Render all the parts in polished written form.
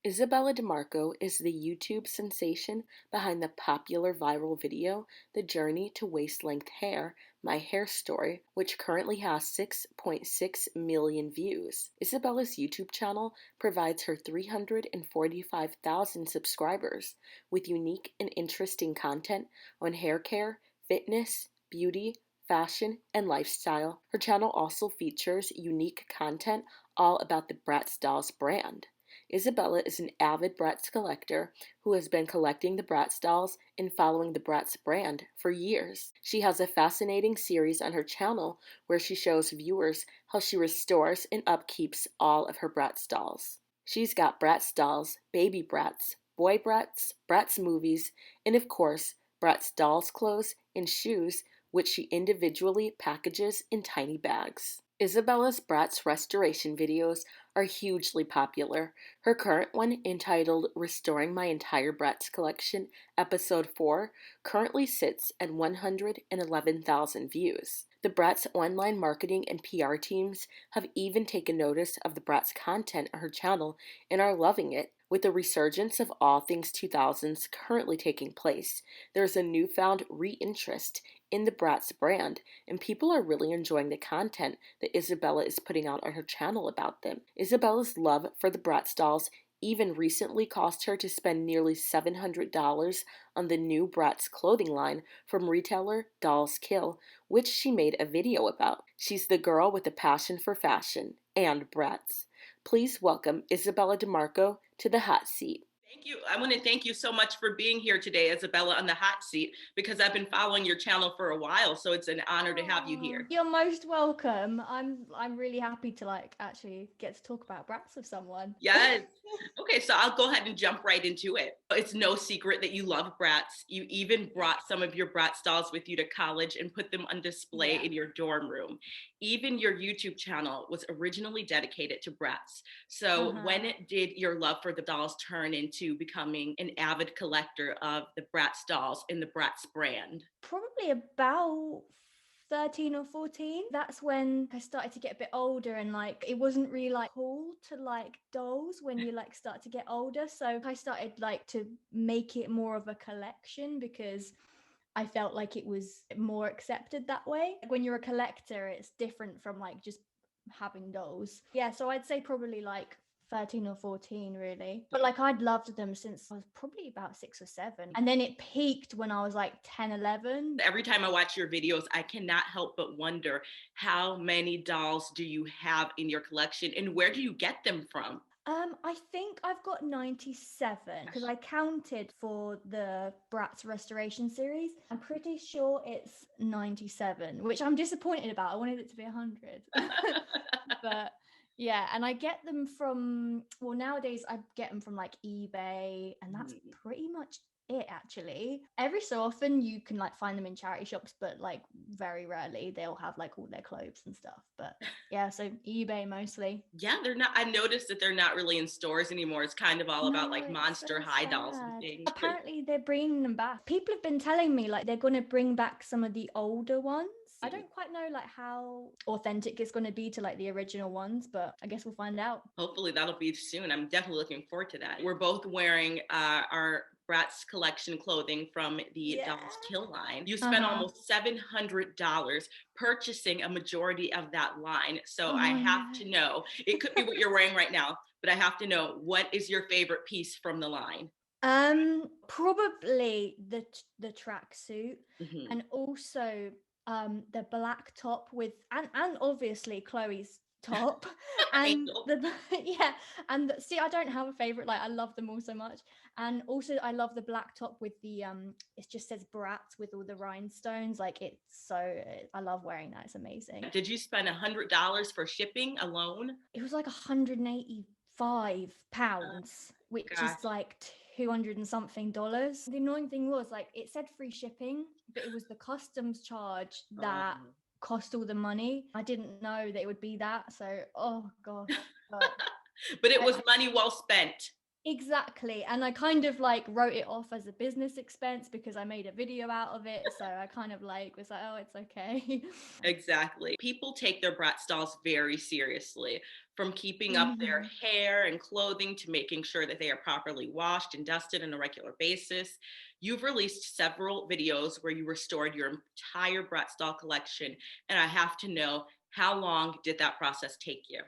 Isabella Demarko is the YouTube sensation behind the popular viral video, The Journey to Waist-Length Hair, My Hair Story, which currently has 6.6 million views. Isabella's YouTube channel provides her 345,000 subscribers with unique and interesting content on hair care, fitness, beauty, fashion, and lifestyle. Her channel also features unique content all about the Bratz Dolls brand. Isabella is an avid Bratz collector who has been collecting the Bratz dolls and following the Bratz brand for years. She has a fascinating series on her channel where she shows viewers how she restores and upkeeps all of her Bratz dolls. She's got Bratz dolls, baby Bratz, boy Bratz, Bratz movies, and of course, Bratz dolls clothes and shoes, which she individually packages in tiny bags. Isabella's Bratz restoration videos are hugely popular. Her current one, entitled Restoring My Entire Bratz Collection, Episode 4, currently sits at 111,000 views. The Bratz online marketing and PR teams have even taken notice of the Bratz content on her channel and are loving it. With the resurgence of all things 2000s currently taking place, there's a newfound re-interest in the Bratz brand, and people are really enjoying the content that Isabella is putting out on her channel about them. Isabella's love for the Bratz dolls even recently caused her to spend nearly $700 on the new Bratz clothing line from retailer Dolls Kill, which she made a video about. She's the girl with a passion for fashion and Bratz. Please welcome Isabella Demarko to the hot seat. Thank you. I want to thank you so much for being here today, Isabella, on the hot seat, because I've been following your channel for a while, so it's an honor to have you here. You're most welcome. I'm really happy to actually get to talk about Bratz with someone. Yes. Okay, so I'll go ahead and jump right into it. It's no secret that you love Bratz. You even brought some of your Bratz dolls with you to college and put them on display in your dorm room. Even your YouTube channel was originally dedicated to Bratz. So when did your love for the dolls turn into becoming an avid collector of the Bratz dolls in the Bratz brand? Probably about 13 or 14. That's when I started to get a bit older, and it wasn't really cool to like dolls when you start to get older. So I started to make it more of a collection because I felt like it was more accepted that way. When you're a collector, it's different from just having dolls. Yeah, so I'd say probably 13 or 14 really. But I'd loved them since I was probably about 6 or 7. And then it peaked when I was 10, 11. Every time I watch your videos, I cannot help but wonder, how many dolls do you have in your collection and where do you get them from? I think I've got 97 because I counted for the Bratz restoration series. I'm pretty sure it's 97, which I'm disappointed about. I wanted it to be 100. But yeah, and I get them from, well, nowadays I get them from eBay, and that's pretty much it actually. Every so often you can find them in charity shops, but very rarely they'll have all their clothes and stuff. But yeah, so eBay mostly. Yeah, they're not. I noticed that they're not really in stores anymore. It's kind of all about No, it's Monster so High dolls and sad. things. But Apparently they're bringing them back. People have been telling me they're going to bring back some of the older ones. I don't quite know how authentic it's going to be to the original ones, but I guess we'll find out. hopefully that'll be soon. I'm definitely looking forward to that. We're both wearing our Bratz collection clothing from the Dolls Kill line. You spent almost $700 purchasing a majority of that line. So I have to know, it could be what you're wearing right now, but I have to know, what is your favorite piece from the line? Probably the tracksuit, and also the black top with and obviously Chloe's top and the yeah, and see, I don't have a favorite. I love them all so much. And also I love the black top with the it just says Bratz with all the rhinestones. It's so, I love wearing that. It's amazing. Did you spend $100 for shipping alone? It was 185 pounds, which Gosh. is 200 and something dollars. The annoying thing was it said free shipping, but it was the customs charge that cost all the money. I didn't know that it would be that, so oh gosh. But it was money well spent. Exactly. And I kind of like wrote it off as a business expense because I made a video out of it. So I kind of like was like, oh, it's okay. Exactly. People take their Bratz dolls very seriously, from keeping up their Hmm. hair and clothing to making sure that they are properly washed and dusted on a regular basis. You've released several videos where you restored your entire Bratz doll collection, and I have to know, how long did that process take you?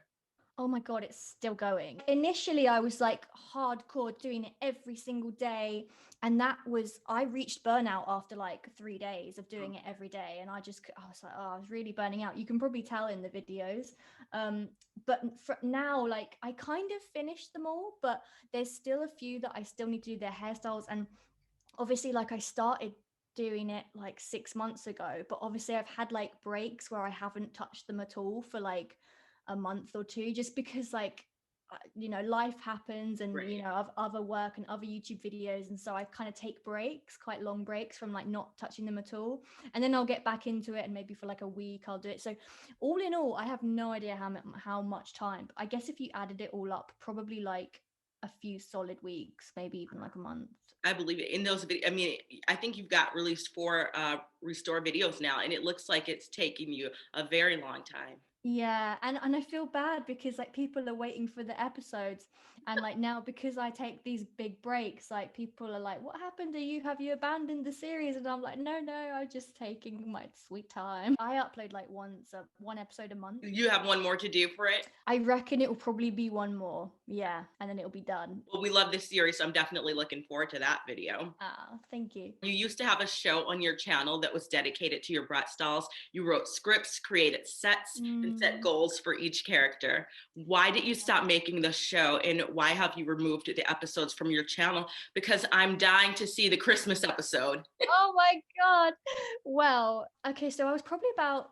Oh my God, it's still going. Initially, I was like hardcore doing it every single day. And I reached burnout after like 3 days of doing it every day. And I was like, oh, I was really burning out. You can probably tell in the videos. Um, but for now, like I kind of finished them all, but there's still a few that I still need to do their hairstyles. And obviously, like I started doing it like 6 months ago, but obviously I've had like breaks where I haven't touched them at all for like a month or two, just because like life happens, and Right. I've other work and other YouTube videos, and so I kind of take breaks, quite long breaks, from like not touching them at all, and then I'll get back into it, and maybe for like a week I'll do it. So all in all, I have no idea how much time, but I guess if you added it all up, probably like a few solid weeks, maybe even like a month. I believe it. In those videos, I mean, I think you've got released 4 restore videos now, and it looks like it's taking you a very long time. Yeah, and I feel bad because like people are waiting for the episodes, and like now because I take these big breaks, like people are like, "What happened to you? Have you abandoned the series?" And I'm like, "No, no, I'm just taking my sweet time." I upload like one episode a month. You have one more to do for it. I reckon it will probably be one more. Yeah, and then it'll be done. Well, we love this series, so I'm definitely looking forward to that video. Ah, thank you. You used to have a show on your channel that was dedicated to your Bratz dolls. You wrote scripts, created sets, and set Mm. goals for each character. Why did you stop making the show, and why have you removed the episodes from your channel? Because I'm dying to see the Christmas episode. Oh my God. Well, okay, so I was probably about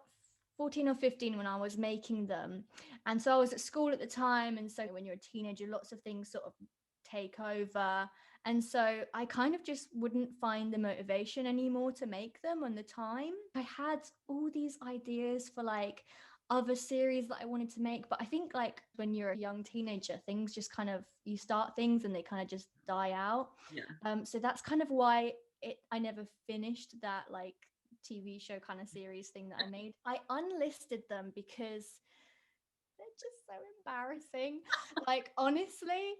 14 or 15 when I was making them. And so I was at school at the time. And so when you're a teenager, lots of things sort of take over. And so I kind of just wouldn't find the motivation anymore to make them on the time. I had all these ideas for like other series that I wanted to make, but I think like when you're a young teenager, things just kind of, you start things and they kind of just die out. Yeah. So that's kind of why I never finished that like TV show kind of series thing that I made. I unlisted them because they're just so embarrassing. Like honestly,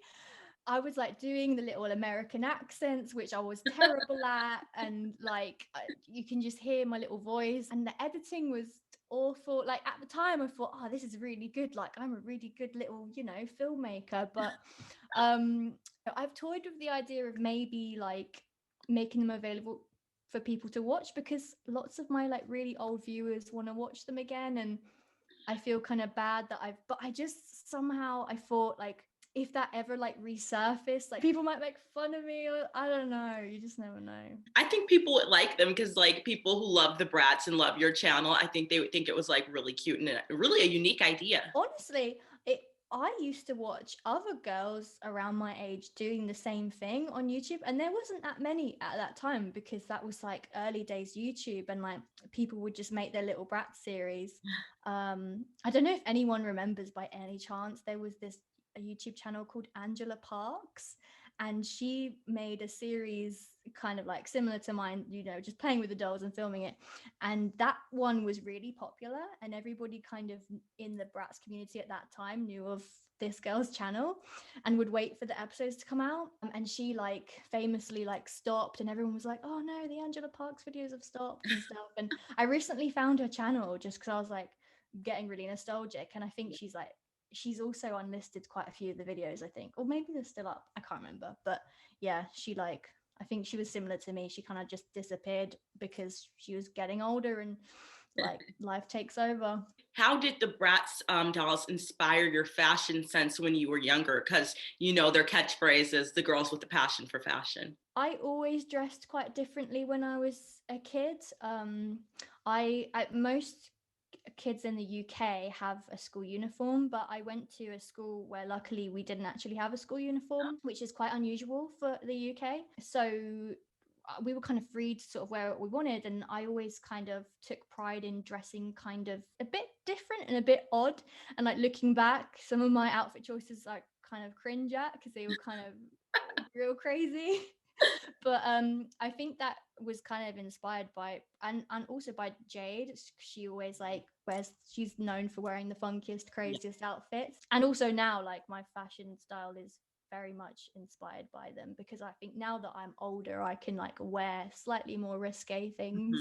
I was like doing the little American accents, which I was terrible at, and like you can just hear my little voice, and the editing was awful. Like at the time, I thought, oh, this is really good. Like I'm a really good little, filmmaker. But um, I've toyed with the idea of maybe like making them available for people to watch, because lots of my like really old viewers want to watch them again, and I feel kind of bad that but I just somehow I thought like if that ever like resurfaced, like people might make fun of me, or I don't know. You just never know. I think people would like them because, like, people who love the Brats and love your channel, I think they would think it was like really cute and really a unique idea. Honestly, I used to watch other girls around my age doing the same thing on YouTube, and there wasn't that many at that time because that was like early days YouTube, and like people would just make their little brat series. I don't know if anyone remembers by any chance, there was this a YouTube channel called Angela Parks, and she made a series kind of like similar to mine, just playing with the dolls and filming it. And that one was really popular, and everybody kind of in the Bratz community at that time knew of this girl's channel and would wait for the episodes to come out. And she like famously like stopped, and everyone was like, oh no, the Angela Parks videos have stopped and stuff. And I recently found her channel just because I was like getting really nostalgic, and I think she's also unlisted quite a few of the videos, I think, or maybe they're still up, I can't remember. But yeah, she like, I think she was similar to me. She kind of just disappeared because she was getting older, and like life takes over. How did the Bratz dolls inspire your fashion sense when you were younger? Because their catchphrase is the girls with the passion for fashion. I always dressed quite differently when I was a kid. Most kids in the UK have a school uniform, but I went to a school where luckily we didn't actually have a school uniform, which is quite unusual for the UK. So we were kind of free to sort of wear what we wanted, and I always kind of took pride in dressing kind of a bit different and a bit odd. And like looking back, some of my outfit choices are kind of cringe at because they were kind of real crazy. But I think that was kind of inspired by and also by Jade. She always like wears, she's known for wearing the funkiest, craziest outfits. And also now like my fashion style is very much inspired by them, because I think now that I'm older I can like wear slightly more risque things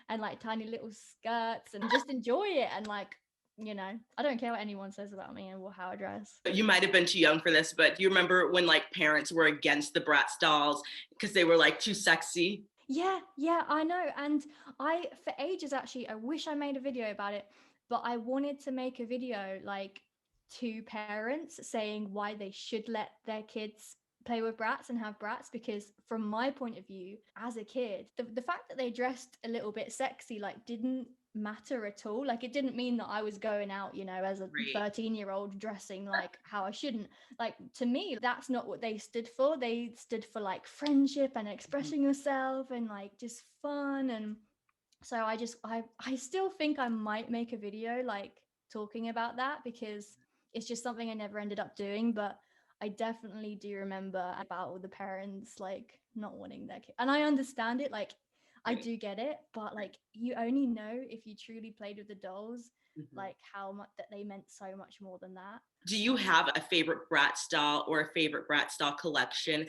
and like tiny little skirts and just enjoy it. And like, you know, I don't care what anyone says about me and how I dress. You might have been too young for this, but do you remember when like parents were against the Bratz dolls because they were like too sexy? Yeah, I know. And I, for ages, actually, I wish I made a video about it, but I wanted to make a video like to parents saying why they should let their kids play with brats and have brats, because from my point of view as a kid, the fact that they dressed a little bit sexy like didn't matter at all. Like it didn't mean that I was going out, you know, as a Right. 13-year-old dressing like how I shouldn't. Like to me that's not what they stood for. They stood for like friendship and expressing yourself and like just fun. And so I still think I might make a video like talking about that, because it's just something I never ended up doing. But I definitely do remember about all the parents like not wanting their kid, and I understand it. Like I Right. do get it, but like you only know if you truly played with the dolls, like how much that they meant so much more than that. Do you have a favorite Bratz doll or a favorite Bratz doll collection?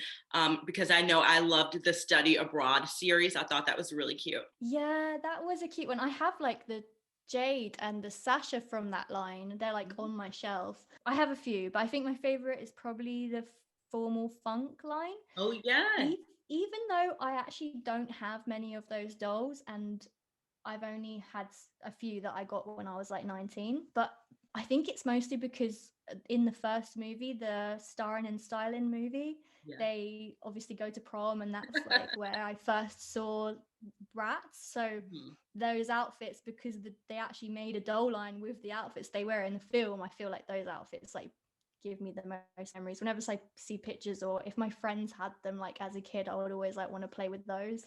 Because I know I loved the Study Abroad series. I thought that was really cute. Yeah, that was a cute one. I have like the Jade and the Sasha from that line. They're like on my shelf. I have a few, but I think my favorite is probably the Formal Funk line. Oh yeah. Even though I actually don't have many of those dolls, and I've only had a few that I got when I was like 19, but I think it's mostly because in the first movie, the Starring and Styling movie, Yeah. they obviously go to prom, and that's like where I first saw Bratz. So those outfits, because they actually made a doll line with the outfits they wear in the film, I feel like those outfits like give me the most memories. Whenever I see pictures, or if my friends had them like as a kid, I would always like want to play with those.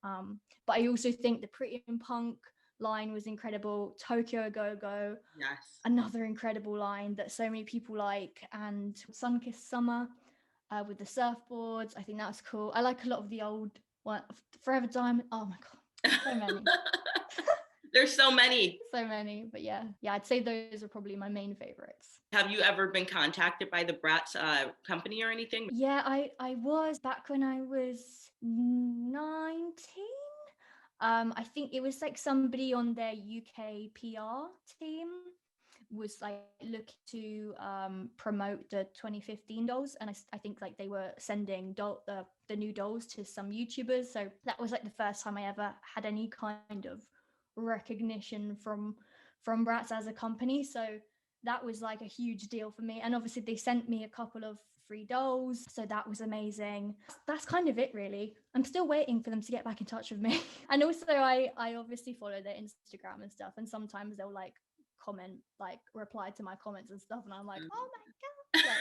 But I also think the Pretty and Punk line was incredible. Tokyo Go Go, Yes. another incredible line that so many people like, and Sunkissed Summer with the surfboards. I think that's cool. I like a lot of the old one, Forever Diamond. Oh my god, so many. There's so many. So many, but yeah, I'd say those are probably my main favorites. Have you ever been contacted by the Bratz company or anything? Yeah, I was back when I was 19. I think it was like somebody on their UK PR team was like looking to promote the 2015 dolls, and I think like they were sending the new dolls to some YouTubers. So that was like the first time I ever had any kind of recognition from Bratz as a company. So that was like a huge deal for me. And obviously they sent me a couple of free dolls, so that was amazing. That's kind of it really. I'm still waiting for them to get back in touch with me. And also I obviously follow their Instagram and stuff, and sometimes they'll like comment, like reply to my comments and stuff, and I'm like, oh my god, like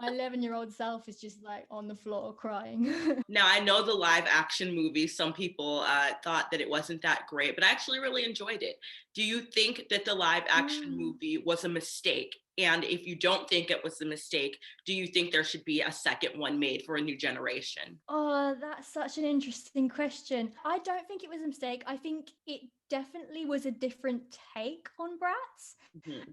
my 11-year-old self is just like on the floor crying. Now, I know the live action movie, some people thought that it wasn't that great, but I actually really enjoyed it. Do you think that the live action movie was a mistake? And if you don't think it was a mistake, do you think there should be a second one made for a new generation? Oh, that's such an interesting question. I don't think it was a mistake. I think it definitely was a different take on Bratz.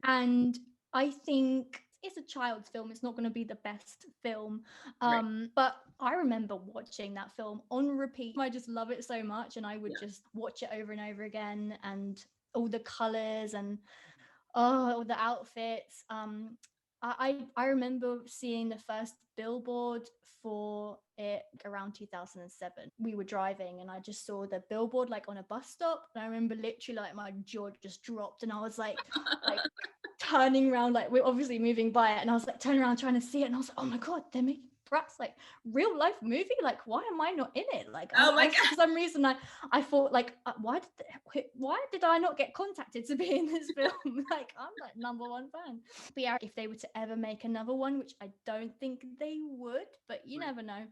And I think it's a child's film. It's not going to be the best film. Right. But I remember watching that film on repeat. I just love it so much. And I would just watch it over and over again. And all the colors and all the outfits. I remember seeing the first billboard for it around 2007. We were driving and I just saw the billboard like on a bus stop, and I remember literally like my jaw just dropped, and I was like turning around, like we're obviously moving by it, and I was like turning around trying to see it, and I was like, oh my god, they're making Bratz like real life movie. Like why am I not in it? Like Oh my for some reason I thought like why did I not get contacted to be in this film? Like I'm like #1 fan. But yeah, if they were to ever make another one, which I don't think they would, but you never know.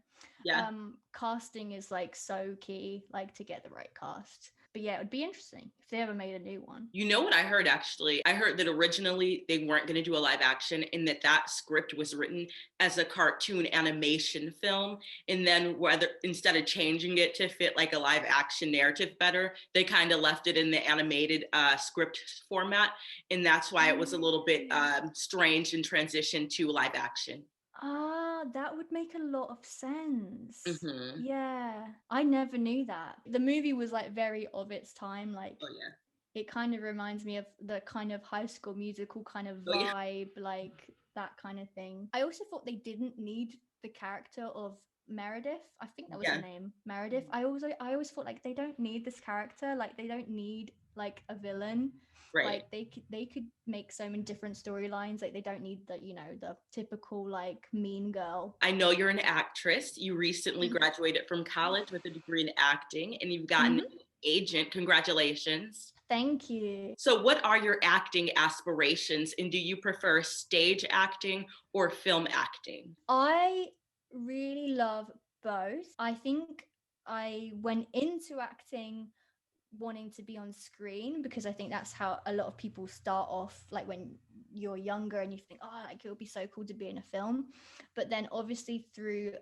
Yeah. Casting is like so key, like to get the right cast. But But yeah, it would be interesting if they ever made a new one. You know what I heard actually? I heard that originally they weren't going to do a live action and that script was written as a cartoon animation film. And then whether instead of changing it to fit like a live action narrative better, they kind of left it in the animated script format. And that's why it was a little bit strange in transition to live action. Ah, that would make a lot of sense. Mm-hmm. Yeah, I never knew that. The movie was like very of its time. Like, Oh, yeah. it kind of reminds me of the kind of High School Musical kind of Oh, yeah. vibe, like that kind of thing. I also thought they didn't need the character of Meredith. I think that was her Yeah. name, Meredith. I always thought like they don't need this character. Like they don't need like a villain. Right. Like they could make so many different storylines. Like they don't need the the typical like mean girl. I know you're an actress. You recently graduated from college with a degree in acting and you've gotten Mhm. an agent. Congratulations. Thank you. So, what are your acting aspirations, and do you prefer stage acting or film acting? I really love both. I think I went into acting wanting to be on screen because I think that's how a lot of people start off, like when you're younger and you think, oh, like it would be so cool to be in a film. But then obviously through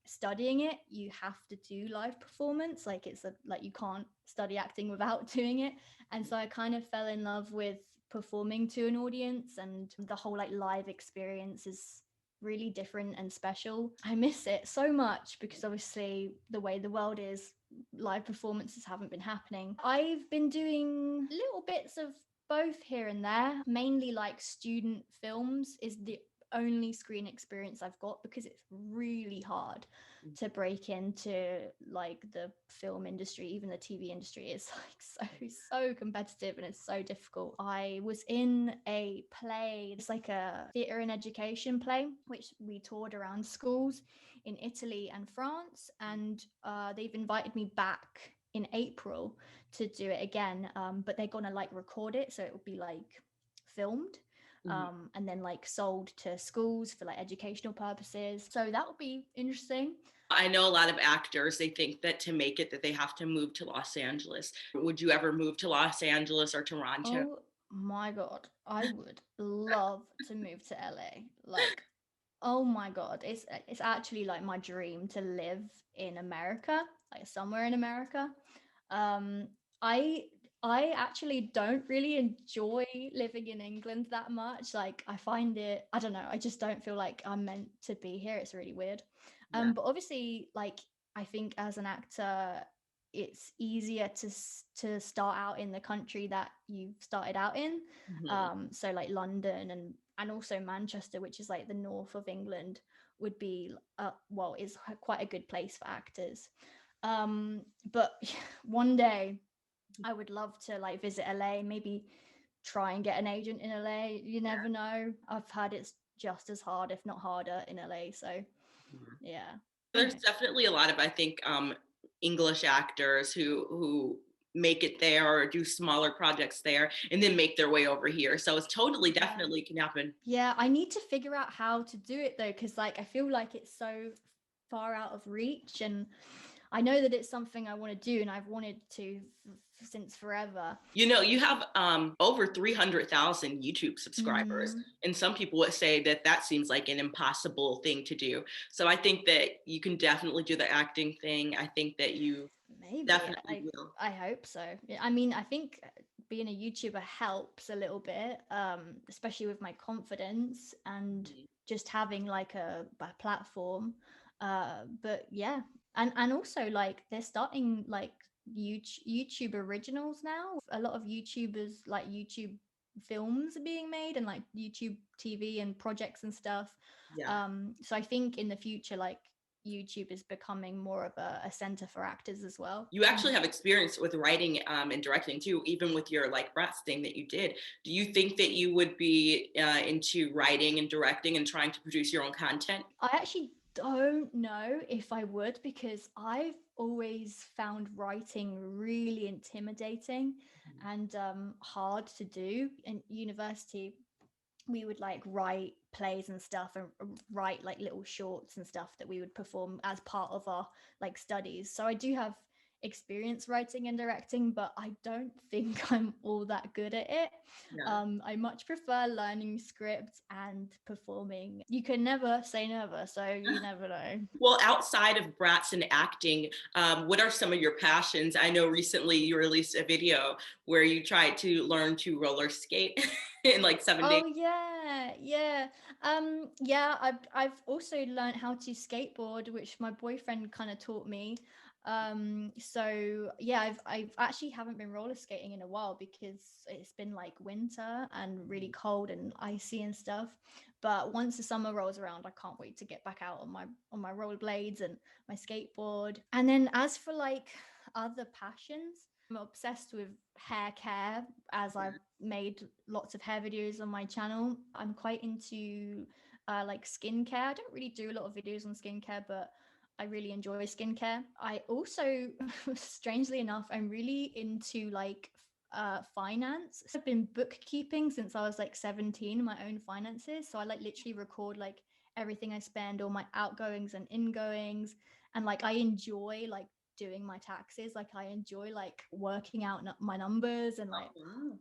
studying it, you have to do live performance. Like like you can't study acting without doing it. And so I kind of fell in love with performing to an audience, and the whole like live experience is really different and special. I miss it so much because obviously the way the world is, live performances haven't been happening. I've been doing little bits of both here and there. Mainly like student films is the only screen experience I've got because it's really hard to break into like the film industry. Even the TV industry is like so competitive and it's so difficult. I was in a play, it's like a theatre and education play which we toured around schools in Italy and France, and they've invited me back in April to do it again, but they're gonna like record it so it will be like filmed and then like sold to schools for like educational purposes. So that would be interesting. I know a lot of actors, they think that to make it that they have to move to Los Angeles. Would you ever move to Los Angeles or Toronto? Oh my god, I would love to move to LA. Like, oh my god, it's actually like my dream to live in America, like somewhere in America. Um, I I actually don't really enjoy living in England that much. Like I find it, I don't know, I just don't feel like I'm meant to be here. It's really weird. Yeah. But obviously, like I think as an actor, it's easier to start out in the country that you've started out in. Mhm. So like London and also Manchester, which is like the north of England, would be well, is quite a good place for actors. But one day I would love to like visit LA, maybe try and get an agent in LA. You never know. I've heard it's just as hard, if not harder, in LA. So yeah. There's definitely a lot of, I think, English actors who make it there or do smaller projects there and then make their way over here. So it's totally Yeah. definitely can happen. Yeah, I need to figure out how to do it though, because like I feel like it's so far out of reach, and I know that it's something I want to do, and I've wanted to since forever. You know, you have over 300,000 YouTube subscribers, Mm, and some people would say that that seems like an impossible thing to do. So I think that you can definitely do the acting thing. I think that you maybe definitely I will. I hope so. Yeah, I mean, I think being a YouTuber helps a little bit, especially with my confidence and just having like a platform. But yeah, and also like they're starting like YouTube originals now. A lot of YouTubers like YouTube films are being made and like YouTube TV and projects and stuff. Yeah. So I think in the future, like YouTube is becoming more of a center for actors as well. You actually have experience with writing and directing too, even with your like Bratz thing that you did. Do you think that you would be into writing and directing and trying to produce your own content? I actually don't know if I would because I've always found writing really intimidating and hard to do. In university, we would like write plays and stuff and write like little shorts and stuff that we would perform as part of our like studies. So I do have experience writing and directing, but I don't think I'm all that good at it. Yeah. I much prefer learning scripts and performing. You can never say never, so you never know. Well, outside of Bratz and acting, what are some of your passions? I know recently you released a video where you tried to learn to roller skate in like 7 days. Oh yeah, yeah. Yeah, I've also learned how to skateboard, which my boyfriend kind of taught me. So yeah, I've actually haven't been roller skating in a while because it's been like winter and really cold and icy and stuff. But once the summer rolls around, I can't wait to get back out on my rollerblades and my skateboard. And then as for like other passions, I'm obsessed with hair care, as I've made lots of hair videos on my channel. I'm quite into like skincare. I don't really do a lot of videos on skincare, but I really enjoy skincare. I also, strangely enough, I'm really into like finance. So I've been bookkeeping since I was like 17, my own finances. So I like literally record like everything I spend, all my outgoings and ingoings. And like I enjoy like doing my taxes. Like I enjoy like working out my numbers and like Wow.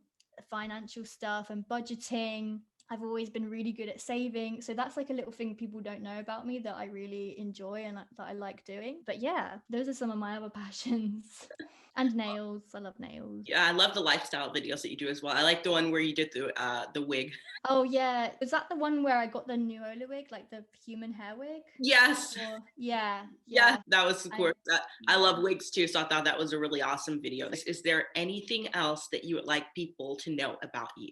financial stuff and budgeting. I've always been really good at saving. So that's like a little thing people don't know about me that I really enjoy and that I like doing. But yeah, those are some of my other passions. And nails. I love nails. Yeah, I love the lifestyle videos that you do as well. I like the one where you did the wig. Oh yeah. Was that the one where I got the Nuola wig, like the human hair wig? Yes. Or yeah, Yeah, yeah. that was of course. I Yeah. love wigs too, so I thought that was a really awesome video. Is there anything else that you would like people to know about you?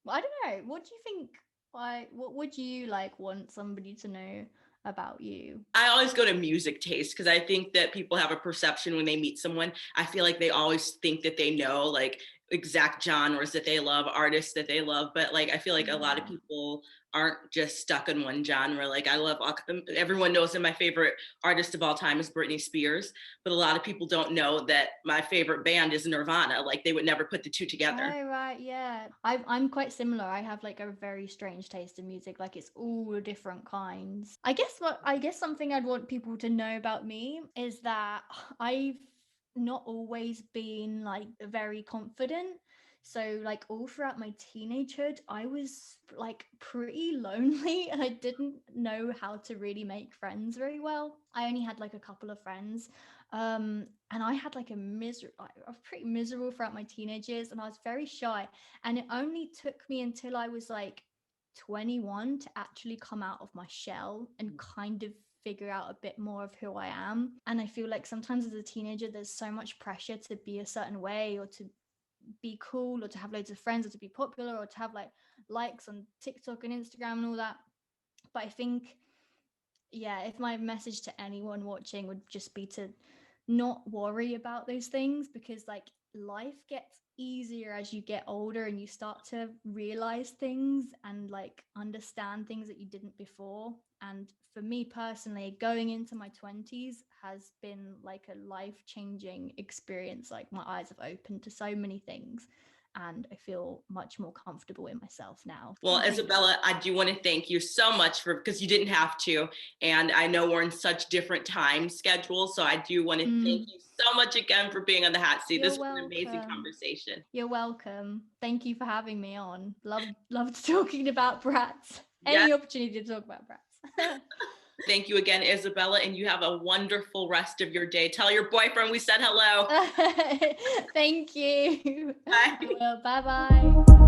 Well, I don't know. What do you think? What would you like want somebody to know about you? I always go to music taste because I think that people have a perception when they meet someone. I feel like they always think that they know like exact genres that they love, artists that they love, but like I feel like a lot of Yeah. people aren't just stuck in one genre. Like I love everyone knows that my favorite artist of all time is Britney Spears, but a lot of people don't know that my favorite band is Nirvana. Like they would never put the two together. Oh right, yeah. I'm quite similar. I have like a very strange taste in music. Like it's all different kinds. I guess something I'd want people to know about me is that I've not always been like very confident. So like all throughout my teenagehood, I was like pretty lonely and I didn't know how to really make friends very well. I only had like a couple of friends. And I had like I was pretty miserable throughout my teenage years and I was very shy. And it only took me until I was like 21 to actually come out of my shell and kind of figure out a bit more of who I am. And I feel like sometimes as a teenager, there's so much pressure to be a certain way or to be cool or to have loads of friends or to be popular or to have like likes on TikTok and Instagram and all that. But I think, yeah, if my message to anyone watching would just be to not worry about those things, because like life gets easier as you get older and you start to realize things and like understand things that you didn't before. And for me personally, going into my 20s has been like a life-changing experience. Like my eyes have opened to so many things and I feel much more comfortable in myself now. Well, Thank you. Isabella, I do want to thank you so much for because you didn't have to. And I know we're in such different time schedules. So I do want to thank you so much again for being on the hot seat. You're This was an amazing welcome. conversation. You're welcome. Thank you for having me on. Loved talking about Bratz. Yes. Any opportunity to talk about Bratz. Thank you again, Isabella, and you have a wonderful rest of your day. Tell your boyfriend we said hello. Thank you. Bye. I will. Bye bye.